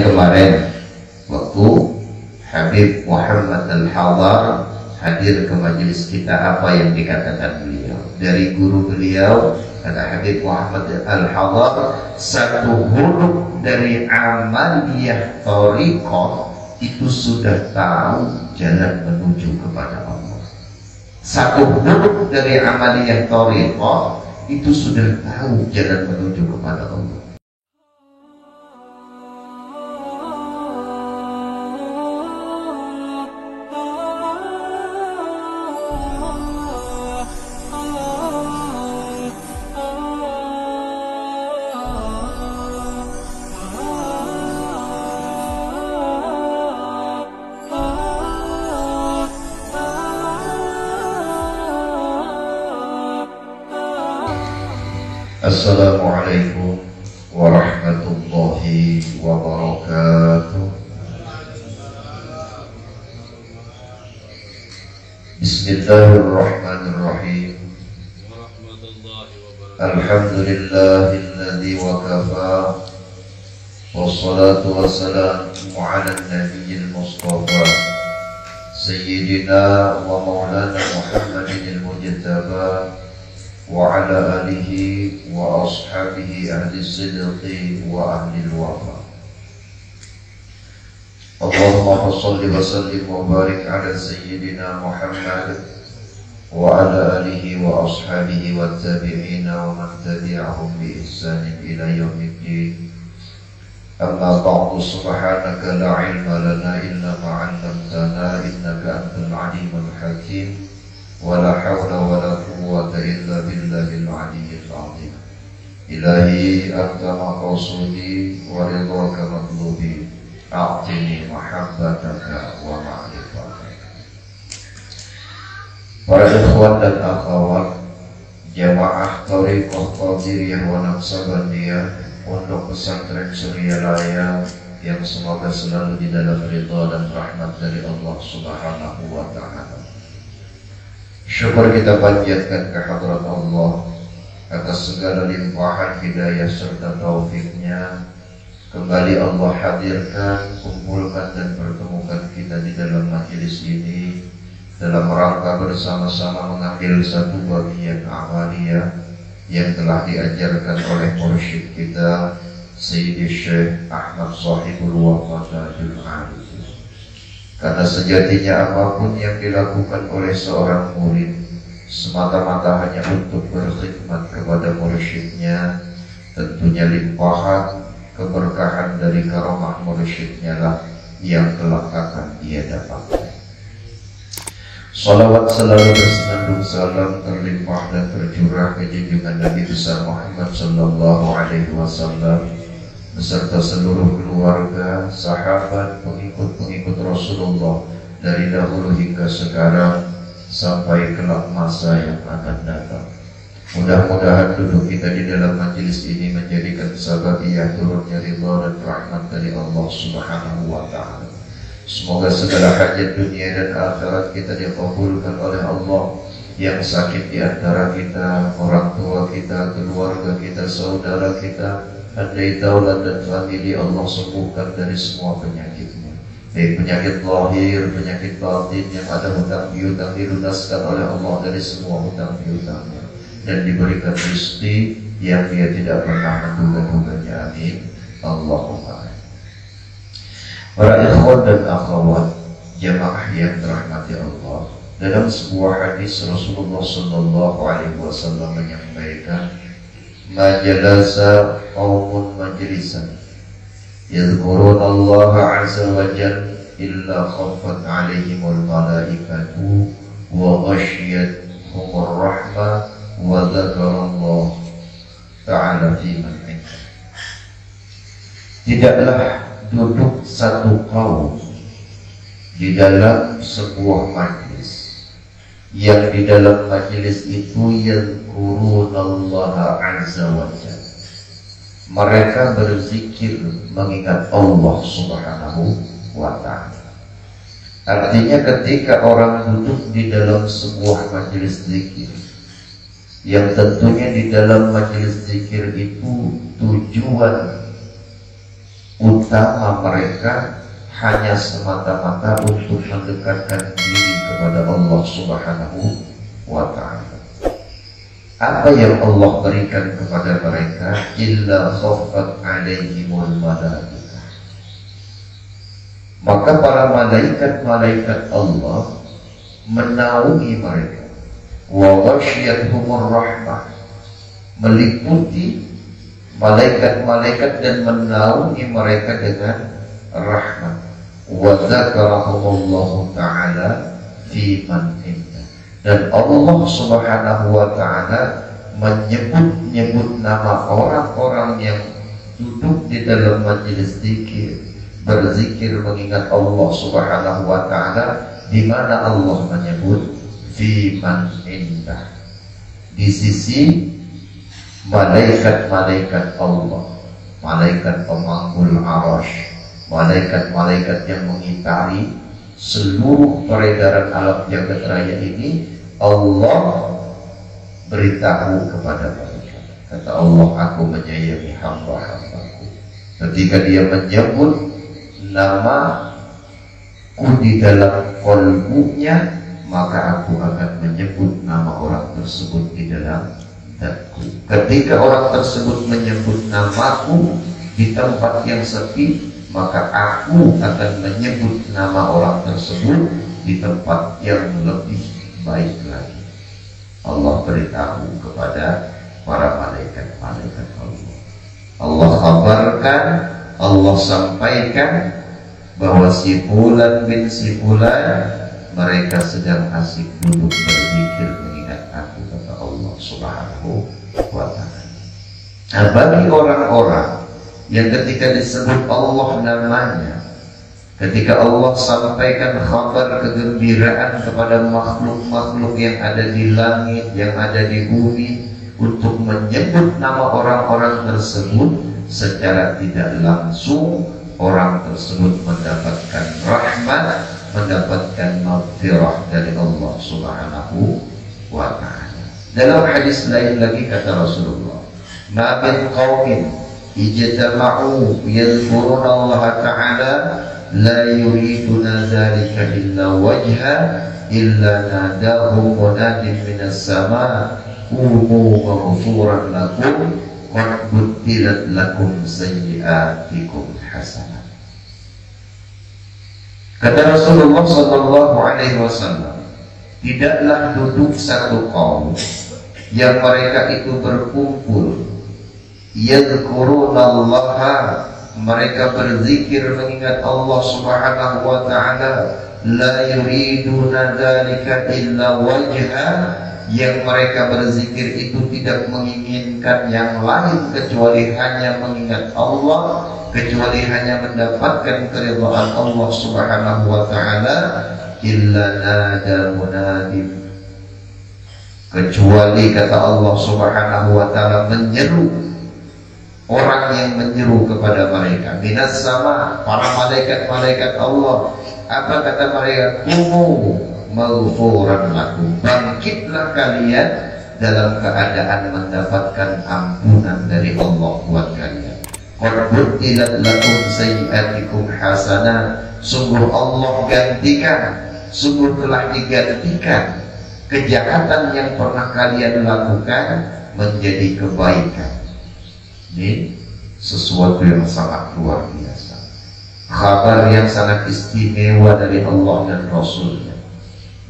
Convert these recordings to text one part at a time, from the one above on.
Misalnya kemarin waktu Habib Muhammad Al-Hadar hadir ke majelis kita, apa yang dikatakan beliau? Dari guru beliau, kata Habib Muhammad Al-Hadar, satu huruf dari amaliyah thariqah itu sudah tahu jalan menuju kepada Allah. Satu huruf dari amaliyah thariqah itu sudah tahu jalan menuju kepada Allah. Assalamualaikum warahmatullahi wabarakatuh. Bismillahirrahmanirrahim. Alhamdulillahilladzi wa kafa, wassalatu wassalamu ala nabiyil mustafa sayyidina wa maulana Muhammadin al-mujtaba wa ala alihi wa ashabihi ahli sidqi wa ahli al-wafa. Allahumma shalli wa sallim wa barik ala sayyidina Muhammad wa ala alihi wa ashabihi wa tabi'ina wa man tabi'ahum bi ihsanin ila yaumiddin. Amma ba'du, subhanaka la ilma lana illa ma 'allamtana innaka antal alimul hakim. ولا حول ولا قوة إلا بالله العلي العظيم. إلهي أنت مقصودي ورضاك مطلوبي، أعطني محبتك ومعرفتك. Para ikhwan dan akhwat jamaah Thariqah Qadiriyah wa Naqsabandiyah Pondok Pesantren Suryalaya yang semoga selalu di dalam ridha dan rahmat dari Allah Subhanahu wa Ta'ala. Syukur kita panjatkan kehadrat Allah atas segala limpahan hidayah serta taufiknya. Kembali Allah hadirkan, kumpulkan dan pertemukan kita di dalam majelis ini dalam rangka bersama-sama mengambil satu bagian amaliyah yang telah diajarkan oleh mursyid kita Sayyidi Syekh Ahmad Sahibul Wafadul Arif. Karena sejatinya apapun yang dilakukan oleh seorang murid semata-mata hanya untuk berkhidmat kepada mursyidnya, tentunya limpahan keberkahan dari karamah mursyidnya lah yang kelak akan dia dapatkan. Salawat selalu bersenandung salam terlimpah dan tercurah ke junjungan Nabi besar Muhammad sallallahu alaihi wasallam beserta seluruh keluarga, sahabat, pengikut-pengikut Rasulullah dari dahulu hingga sekarang sampai kelak masa yang akan datang. Mudah-mudahan duduk kita di dalam majelis ini menjadikan sababiyah turunnya ridha dan rahmat dari Allah Subhanahu wa Ta'ala. Semoga segala hajat dunia dan akhirat kita dikabulkan oleh Allah. Yang sakit di antara kita, orang tua kita, keluarga kita, saudara kita, andai daulat dan famili, Allah sembuhkan dari semua penyakitnya, baik penyakit lahir, penyakit batin yang ada hutang piutang dilunaskan oleh Allah dari semua hutang piutangnya dan diberikan rezeki yang dia tidak pernah menduga-duganya. Amin Allahumma. Para ikhwan dan akhwat jamaah yang dirahmati Allah, dalam sebuah hadis Rasulullah sallallahu alaihi wasallam menyampaikan, majalasa qaumun majlisan yadhkuruna Allah azza wa jalla illa khaffat alaihimul malaikatu wa ghasyiyatuhumur rahmah wa dzakarallah ta'ala fi man indah. Tidaklah duduk satu kaum di dalam sebuah majlis yang di dalam majlis itu yadhkurunallaha azza wa jalla, mereka berzikir mengingat Allah Subhanahu wa Ta'ala. Artinya ketika orang duduk di dalam sebuah majlis zikir, yang tentunya di dalam majlis zikir itu tujuan utama mereka hanya semata-mata untuk mendekatkan diri kepada Allah Subhanahu wa Ta'ala. Apa yang Allah berikan kepada mereka? Illa khaffat alaihimul malaikah. Maka para malaikat-malaikat Allah menaungi mereka. Wa ghasyiyatuhumur rahmah, meliputi malaikat-malaikat dan menaungi mereka dengan rahmat. Wa dzakarahumullahu ta'ala fi man indah, dan Allah Subhanahu wa ta'ala menyebut-nyebut nama orang-orang yang duduk di dalam majelis zikir, berzikir mengingat Allah Subhanahu wa ta'ala, di mana Allah menyebut fi man indah, di sisi malaikat-malaikat Allah, malaikat pemanggul arasy, malaikat-malaikat yang mengitari seluruh peredaran alam jagat raya ini. Allah beritahu kepada mereka, kata Allah, aku menyayangi hamba-hambaku. Ketika dia menyebut namaku di dalam qalbunya, maka aku akan menyebut nama orang tersebut di dalam zatku. Ketika orang tersebut menyebut namaku di tempat yang sepi, maka aku akan menyebut nama orang tersebut di tempat yang lebih baik lagi. Allah beritahu kepada para malaikat-malaikat Allah. Allah kabarkan, Allah sampaikan bahwa si fulan bin si fulan, mereka sedang asik duduk berzikir mengingat aku, kata Allah Subhanahu wa ta'ala. Nah, bagi orang-orang yang ketika disebut Allah namanya, ketika Allah sampaikan kabar kegembiraan kepada makhluk-makhluk yang ada di langit, yang ada di bumi, untuk menyebut nama orang-orang tersebut, secara tidak langsung orang tersebut mendapatkan rahmat, mendapatkan maghfirah dari Allah Subhanahu wa ta'ala. Dalam hadis lain lagi kata Rasulullah, ma min qaumin ijtama'u yadhkuruna Allah ta'ala la yuriduna dzalika illa wajha illa nadahum munadin minas sama' qumu maghfuran lakum qad butilat lakum sayyi'atikum hasanah. Kata Rasulullah sallallahu alaihi wasallam, tidaklah duduk satu kaum yang mereka itu berkumpul yadhkurunallaha, mereka berzikir mengingat Allah Subhanahu wa ta'ala, la yuriduna dzalika illa wajha, yang mereka berzikir itu tidak menginginkan yang lain kecuali hanya mengingat Allah, kecuali hanya mendapatkan keridhaan Allah Subhanahu wa ta'ala, illa nada munadim, kecuali kata Allah Subhanahu wa ta'ala menyeru orang yang menyeru kepada mereka minas sama, para malaikat-malaikat Allah. Apa kata mereka? Qumu maghfuran lakum, bangkitlah kalian dalam keadaan mendapatkan ampunan dari Allah buat kalian. Qad butilat lakum sayyi'atikum hasanah, sungguh Allah gantikan, sungguh telah digantikan kejahatan yang pernah kalian lakukan menjadi kebaikan. Ini sesuatu yang sangat luar biasa, kabar yang sangat istimewa dari Allah dan Rasulnya.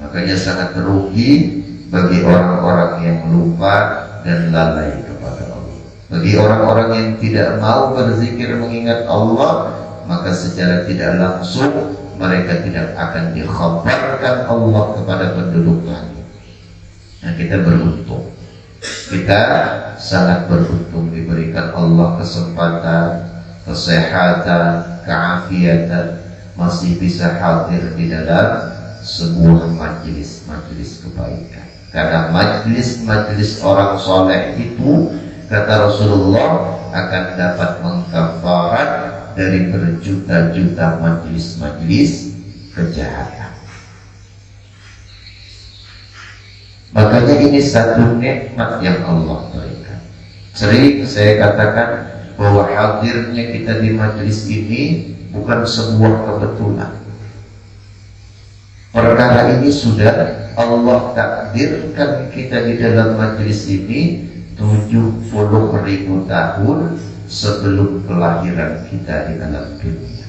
Makanya sangat merugi bagi orang-orang yang lupa dan lalai kepada Allah. Bagi orang-orang yang tidak mau berzikir mengingat Allah, maka secara tidak langsung mereka tidak akan dikhabarkan Allah kepada penduduk langit. Nah, kita beruntung, kita sangat beruntung diberikan Allah kesempatan, kesehatan, keafiatan, masih bisa hadir di dalam sebuah majelis kebaikan. Karena majelis orang soleh itu, kata Rasulullah, akan dapat mengkafarat dari berjuta-juta majelis kejahatan. Makanya ini satu nikmat yang Allah berikan. Sering saya katakan, bahwa hadirnya kita di majelis ini bukan sebuah kebetulan. Perkara ini sudah Allah takdirkan kita di dalam majelis ini 70.000 tahun sebelum kelahiran kita di alam dunia.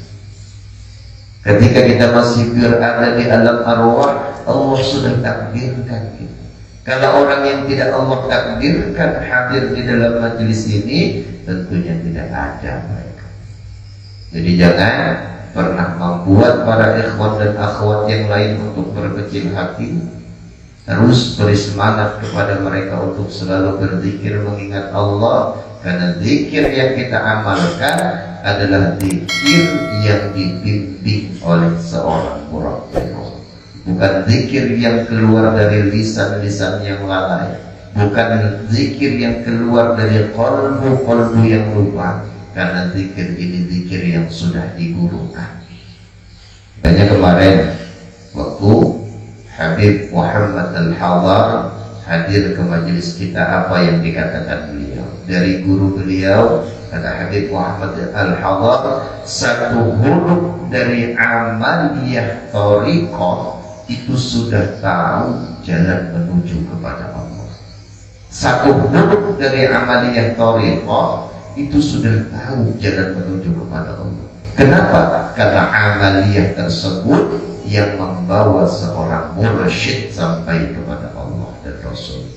Ketika kita masih berada di alam arwah, Allah sudah takdirkan kita. Kalau orang yang tidak Allah takdirkan hadir di dalam majelis ini, tentunya tidak ada mereka. Jadi jangan pernah membuat para ikhwan dan akhwat yang lain untuk berkecil hati. Terus beri semangat kepada mereka untuk selalu berzikir mengingat Allah, karena zikir yang kita amalkan adalah zikir yang dibimbing oleh seorang murabbih. Bukan zikir yang keluar dari lisan-lisan yang lalai, bukan zikir yang keluar dari qalbu yang lupa, karena zikir ini zikir yang sudah digurukan. Makanya kemarin waktu Habib Muhammad Al-Hadar hadir ke majelis kita, apa yang dikatakan beliau? Dari guru beliau, kata Habib Muhammad Al-Hadar, satu huruf dari amaliyah thariqah itu sudah tahu jalan menuju kepada Allah. Satu huruf dari amaliyah thariqah itu sudah tahu jalan menuju kepada Allah. Kenapa? Karena amaliyah tersebut yang membawa seorang mursyid sampai kepada Allah dan Rasul.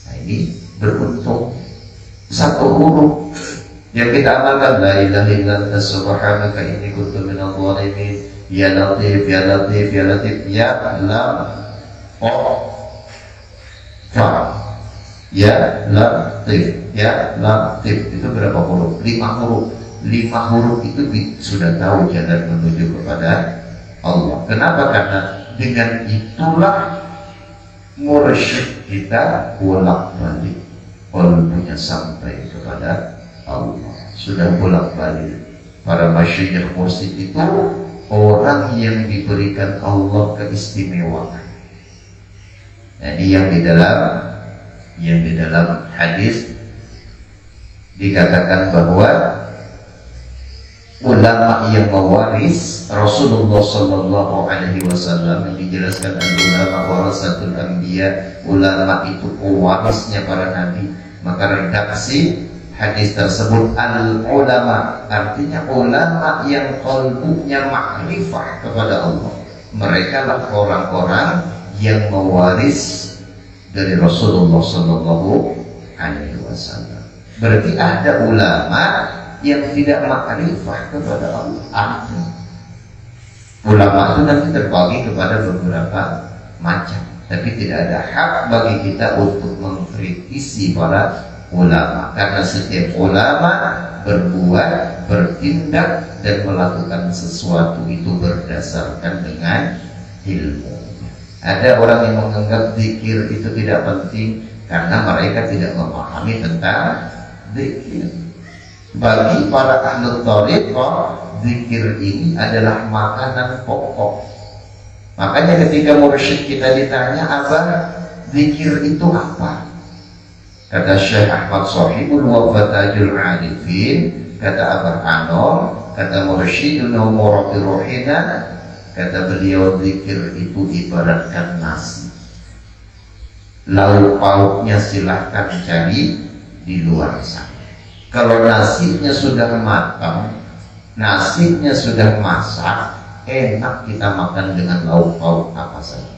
Nah, ini beruntung satu huruf yang kita amalkan, la ilaha illa anta subhanaka inni kuntu minadh dhalimin, ya latif ya latif ya latif, ya lam o fa, ya latif ya latif. Itu berapa huruf? 5 huruf. 5 huruf itu sudah tahu jalan menuju kepada Allah. Kenapa? Karena dengan itulah mursyid kita bolak-balik qalbunya sampai kepada Allah. Sudah bolak-balik. Para masyayikh mursyid itu orang yang diberikan Allah keistimewaan. Jadi yang di dalam hadis dikatakan bahwa ulama yang mewaris Rasulullah Sallallahu Alaihi Wasallam, yang dijelaskan ulama warasatul anbiya, ulama itu pewarisnya para nabi. Maka redaksi hadis tersebut al ulama, artinya ulama yang qalbunya makrifah kepada Allah. Mereka lah orang-orang yang mewaris dari Rasulullah Sallallahu Alaihi Wasallam. Berarti ada ulama yang tidak makrifah kepada Allah. Ulama itu nanti terbagi kepada beberapa macam, tapi tidak ada hak bagi kita untuk mengkritisi para ulama, karena setiap ulama berbuat, bertindak dan melakukan sesuatu itu berdasarkan dengan ilmu. Ada orang yang menganggap zikir itu tidak penting karena mereka tidak memahami tentang zikir. Bagi para ahli thariqah, zikir ini adalah makanan pokok. Makanya ketika mursyid kita ditanya, apa zikir itu apa? Kata Syekh Ahmad Sahibul Wafatajul Arifin, kata Abah Anom, kata mursyiduna murabbi ruhina, kata beliau, zikir itu ibaratkan nasi. Lauk pauknya silahkan cari di luar sana. Kalau nasinya sudah matang, nasinya sudah masak, enak kita makan dengan lauk pauk apa saja.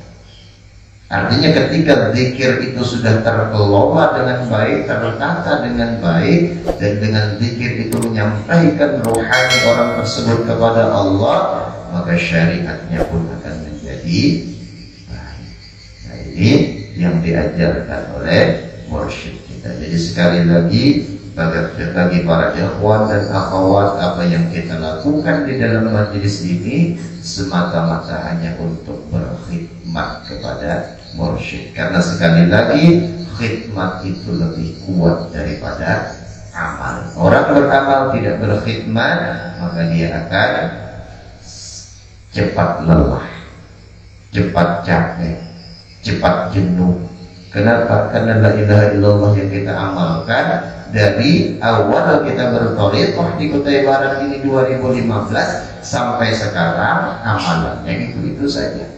Artinya ketika zikir itu sudah terkelola dengan baik, tertata dengan baik, dan dengan zikir itu menyampaikan rohani orang tersebut kepada Allah, maka syariatnya pun akan menjadi baik. Nah, ini yang diajarkan oleh mursyid kita. Jadi sekali lagi, bagi para ikhwan dan akhwat, apa yang kita lakukan di dalam majelis ini semata-mata hanya untuk berkhidmat kepada mursyid. Karena sekali lagi, khidmat itu lebih kuat daripada amal. Orang beramal tidak berkhidmat, maka dia akan cepat lelah, cepat capek, cepat jenuh. Kenapa? Karena la ilaha illallah yang kita amalkan dari awal kita bertauhid di Kota Ibarat ini 2015 sampai sekarang amalannya itu saja.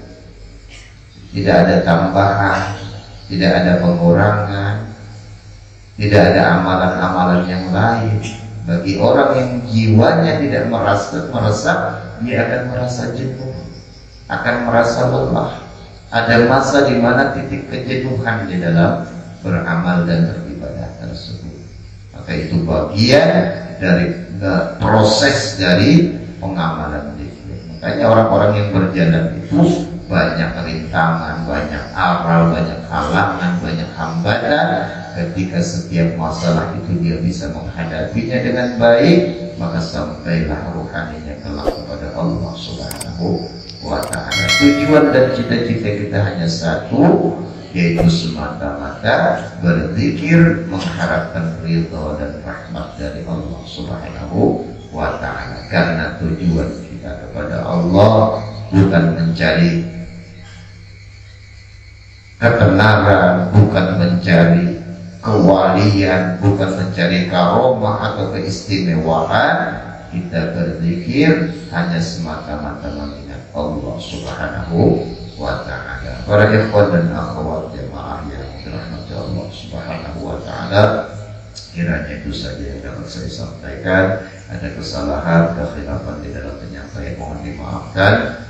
Tidak ada tambahan, tidak ada pengurangan, tidak ada amalan-amalan yang lain. Bagi orang yang jiwanya tidak meresap, dia akan merasa jenuh, akan merasa lelah. Ada masa di mana titik kejenuhan di dalam beramal dan beribadah tersebut. Maka itu bagian dari proses dari pengamalan diri. Makanya orang-orang yang berjalan itu banyak rintangan, banyak aral, banyak halangan, banyak hambatan. Ketika setiap masalah itu dia bisa menghadapinya dengan baik, maka sampailah ruhaninya kelak kepada Allah Subhanahu wa ta'ala. Tujuan dan cita-cita kita hanya satu, yaitu semata-mata berzikir mengharapkan ridha dan rahmat dari Allah Subhanahu wa ta'ala. Karena tujuan kita kepada Allah bukan mencari ketenaran, bukan mencari kewalian, bukan mencari karomah atau keistimewaan. Kita berzikir hanya semata-mata mengingat Allah Subhanahu wa ta'ala. Para ikhwan dan akhwat jemaah yang dirahmati Allah Subhanahu wa ta'ala, kiranya itu saja yang dapat saya sampaikan. Ada kesalahan, kekhilafan di dalam penyampaian, mohon dimaafkan.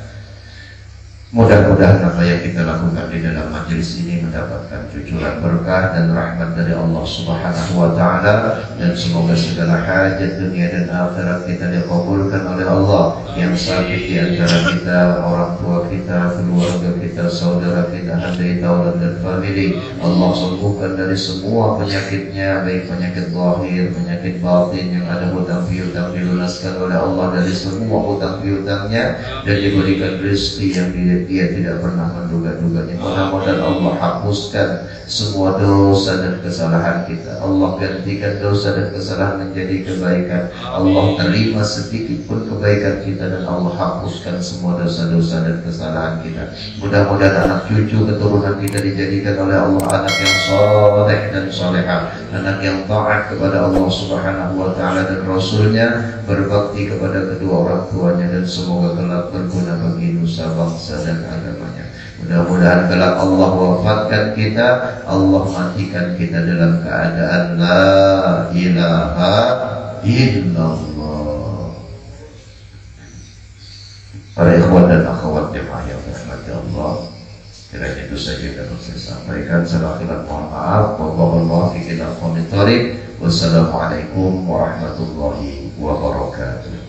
Mudah-mudahan apa yang kita lakukan di dalam majelis ini mendapatkan cucuran berkah dan rahmat dari Allah Subhanahu wa ta'ala, dan semoga segala hajat dunia dan akhirat kita dikabulkan oleh Allah. Yang sakit di antara kita, orang tua kita, keluarga kita, saudara kita, hadai taulat dan family, Allah sembuhkan dari semua penyakitnya, baik penyakit zahir, penyakit batin. Yang ada hutang piutang dilunaskan oleh Allah dari semua hutang piutangnya, dan diberikan rezeki yang dia tidak pernah menduga-duganya. Mudah-mudahan Allah hapuskan semua dosa dan kesalahan kita. Allah gantikan dosa dan kesalahan menjadi kebaikan. Allah terima sedikit pun kebaikan kita, dan Allah hapuskan semua dosa-dosa dan kesalahan kita. Mudah-mudahan anak cucu keturunan kita dijadikan oleh Allah anak yang saleh dan salehah, anak yang taat kepada Allah Subhanahu wa ta'ala dan Rasulnya, berbakti kepada kedua orang tuanya, dan semoga kelak berguna bagi nusa bangsa dan agamanya. Mudah-mudahan kelak Allah wafatkan kita, Allah matikan kita dalam keadaan la ilaha illallah. Para ikhwan dan akhwat jemaah yang dirahmati Allah, kiranya itu saja dapat saya sampaikan. Salah khilaf mohon maaf. Wallahu fi khilaf. Wassalamualaikum warahmatullahi wabarakatuh.